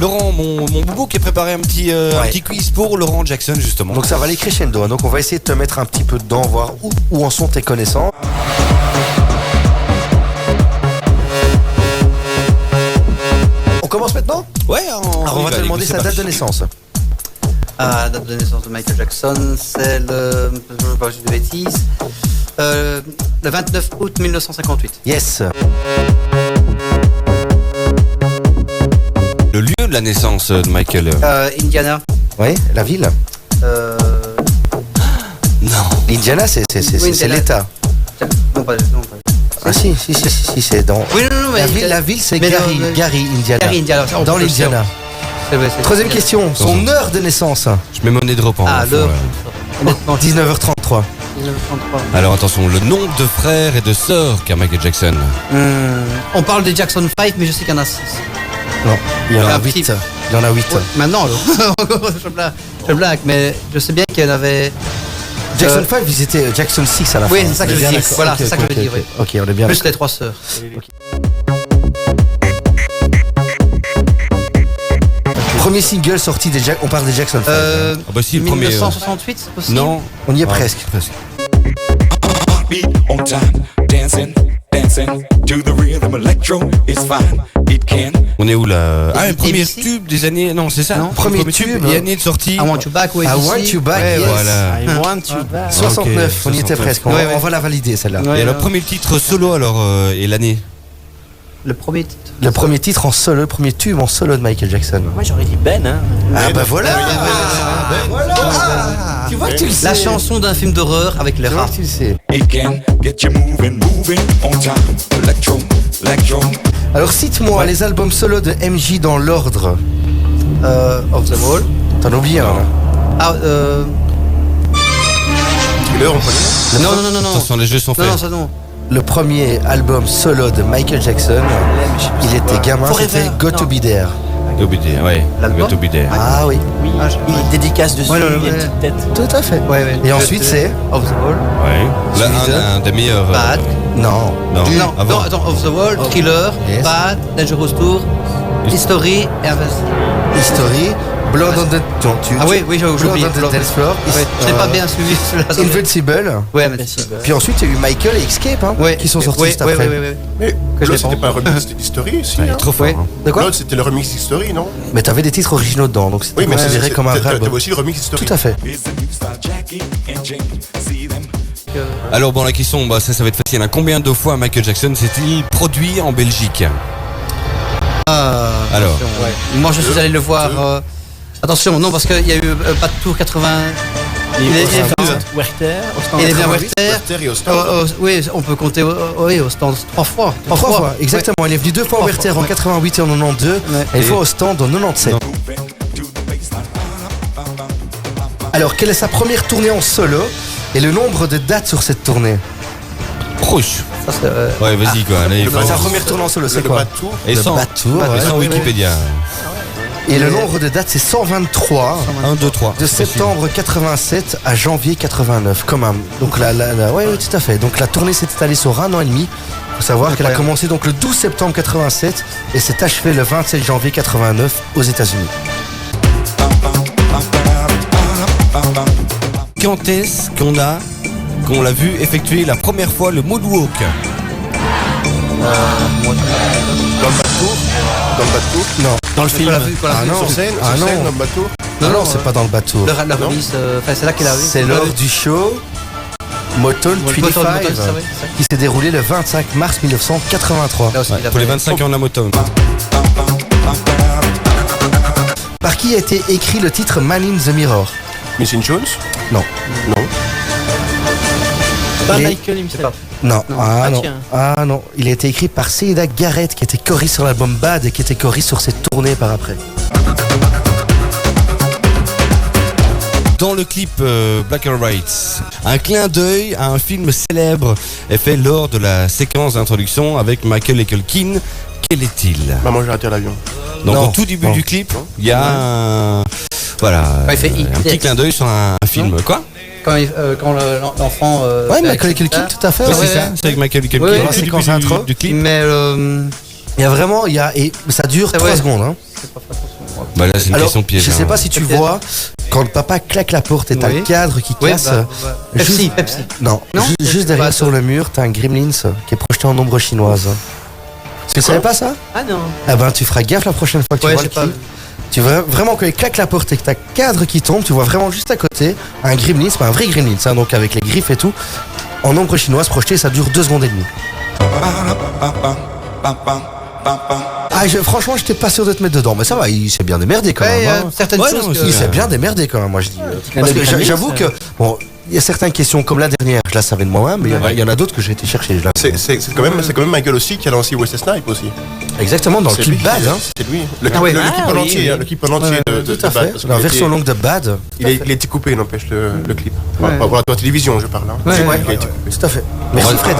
Laurent, mon boubou qui a préparé un petit quiz pour Laurent Jackson justement. Donc ça va aller crescendo, donc on va essayer de te mettre un petit peu dedans, voir où en sont tes connaissances. On commence maintenant ? Ouais, alors on va te demander sa date de naissance. La date de naissance de Michael Jackson, c'est le... je ne vais pas dire de bêtises. Le 29 août 1958. Yes. Le lieu de la naissance de Michael. Indiana. Oui, la ville. Non. L'Indiana, c'est l'État. Non, pas. Ah si, c'est dans... Oui, non, mais... La ville, c'est mais Gary, Indiana. Gary, Indiana. Dans l'Indiana. Troisième question, son heure de naissance. Je mets mon nez de repos. L'heure. 19h33. 1933. Alors attention, le nombre de frères et de sœurs qu'a Michael Jackson. On parle des Jackson 5, mais je sais qu'il y en a 6. Non, il y en a un 8. petit- Il y en a 8. Ouais, maintenant, alors. je blague, mais je sais bien qu'il y en avait... Jackson 5, ils étaient Jackson 6 à la fin. Oui, c'est ça que je veux dire. D'accord. Voilà, Ok, c'est ça que je veux dire, oui. Ok, on est bien. Plus les 3 sœurs. Premier single sorti des on parle des Jackson 5. Ah bah si, le premier. 1968, c'est possible? Non. On y est presque. Beat on time, dancing to the rhythm. Electro is fine. It can. On est où là? Ah, le premier ABC? tube des années. Non, c'est ça. Non. Premier tube, et année de sortie. I Want You Back, oui. I Want You Back, yes. Voilà. I want you back. 69, on y était 69. presque. Ouais, On va la valider celle-là. Et le premier titre solo alors et l'année. Le premier titre. Le premier titre en solo, le premier tube en solo de Michael Jackson. Moi j'aurais dit Ben, hein. Ah bah voilà. Tu vois que tu le sais. La chanson d'un film d'horreur avec les Tu vois rats. que tu le sais. It can get you moving on time. Electro. Alors cite-moi les albums solo de MJ dans l'ordre. Off the Wall. T'en as oublié un là. Ah, non. Attention, les jeux sont faits. Non, ça non. Le premier album solo de Michael Jackson, il était gamin, c'était Got to Be There. Go Be There, ouais. L'album Go To Be There. Ah oui, Oui, il dédicace dessus, Ouais, il y a une petite tête. tout à fait. Ouais. Et ensuite c'est Off the Wall. Ouais. Là, Celui de- un des meilleurs. Bad. non. Non, avant. attends, Off the Wall, Thriller, Yes. Bad, Dangerous Tour, History et Invincible. History, Blood on the Ah oui, j'ai Blood oublié. on the Dance Floor, Ouais, je l'ai pas bien suivi celui-là. Invincible. Ouais, Invincible. Puis ensuite il y a eu Michael et Escape hein, Ouais. qui sont sortis Ouais, juste après. ouais. Mais Que je là, l'ai c'était pas. pas un remix d'History aussi. Ouais, Hein. trop fort. Ouais. Hein. De quoi L'autre, c'était le remix d'History, non? Mais t'avais des titres originaux dedans, donc c'était Oui, mais considéré comme un vrai t'avais album. aussi le remix d'History. Tout à fait. It's the new style, Jackie and Jane. See them. Alors bon, la question, bah, ça va être facile. Hein. Combien de fois Michael Jackson s'est-il produit en Belgique? Alors. Attention, ouais. Moi, je suis allé le voir. Attention, non, parce qu'il y a eu pas de tour 80. Il est venu. Werther, Il est bien Werther. Werther et Ostend. Oui, on peut compter au stand 3 fois. Trois fois, exactement. Il est venu deux fois au Trois Werther fois, en ouais. 88 et en 92, et une fois au stand en 97. Moving to the baseline. Alors, quelle est sa première tournée en solo et le nombre de dates sur cette tournée? Proche. Ça, c'est, Ouais, vas-y quoi. Allez, Sa faut- première tournée en solo, c'est Le quoi? Batou. Et Le sans, Batou, et ouais. sans Wikipédia. Et le nombre de dates, c'est 123. 1, 2, 3. De septembre 87 à janvier 89, quand même. Donc ouais, tout à fait. Donc la tournée s'est étalée sur un an et demi. Il faut savoir qu'elle a commencé donc le 12 septembre 87 et s'est achevée le 27 janvier 89 aux États-Unis. Quand est-ce qu'on l'a vu effectuer la première fois le moonwalk? Dans le bateau. Non. dans le film. Ah non. Sur scène, Ah sur scène, non. dans le bateau. Non, c'est pas dans le bateau. la release, enfin, c'est là qu'il a eu. C'est lors du show Motown 25 c'est ça. qui s'est déroulé le 25 mars 1983. Là aussi, il a Pour les fait- 25 ans de la moto. Par qui a été écrit le titre Man in the Mirror? Missing Jones. Non. Non. Pas Et- Michael himself. Non. Ah Ah, non. tiens. Ah non. Il a été écrit par Seyda Garrett qui était choriste sur l'album Bad et qui était choriste sur cette tournée par après. Dans le clip Black and White, un clin d'œil à un film célèbre est fait lors de la séquence d'introduction avec Michael Culkin. Quel est-il? Maman, j'ai raté l'avion. Donc Non. au tout début Non. du clip, il y a Voilà, Ouais, il fait un petit clin d'œil sur un film. Quoi? Quand l'enfant. Ouais, fait Macaulay avec Culkin, ça. tout à fait. Ouais, ouais. c'est ça, c'est avec Michael Culkin. Ouais, Au la début séquence intro. du clip. Mais Il y a vraiment, et ça dure 3 ouais. secondes. Hein. Bah là, c'est une Alors, question piège. je sais hein. pas si tu Piège. vois, quand le papa claque la porte et t'as Oui. le cadre qui Oui, casse. Pepsi, Pepsi. Non, Non, juste c'est derrière pas sur ça. le mur, t'as un Gremlins qui est projeté en ombre chinoise. Tu savais pas ça? Ah non. Ah ben tu feras gaffe la prochaine fois que Ouais, tu vois j'ai le pas clip. Tu vois vraiment quand il claque la porte et que t'as cadre qui tombe, tu vois vraiment juste à côté un Gremlins, pas un vrai Gremlins, hein, donc avec les griffes et tout, en ombre chinoise projeté, ça dure 2 secondes et demie. Ah, franchement, j'étais pas sûr de te mettre dedans, mais ça va, il s'est bien démerdé quand Ouais, même. hein. certaines Ouais, choses. non, que- Il s'est bien démerdé quand même, moi je dis. Parce que j'avoue que, bon, il y a certaines questions comme la dernière, je la savais de moi-même, mais il y en a d'autres que j'ai été chercher. C'est quand même Michael aussi qui a lancé Wesley Snipes aussi. Exactement, dans le C'est clip lui, Bad, hein. C'est lui. Le clip oui. le clip en oui, entier, oui. hein, le clip en entier de Tout à Bad, fait. parce La qu'il version était- longue de Bad. Il a été coupé, n'empêche, le clip. Ouais. Pour la télévision, je parle. Hein. Ouais, Il a ouais. été coupé. Tout à fait. Merci Fred.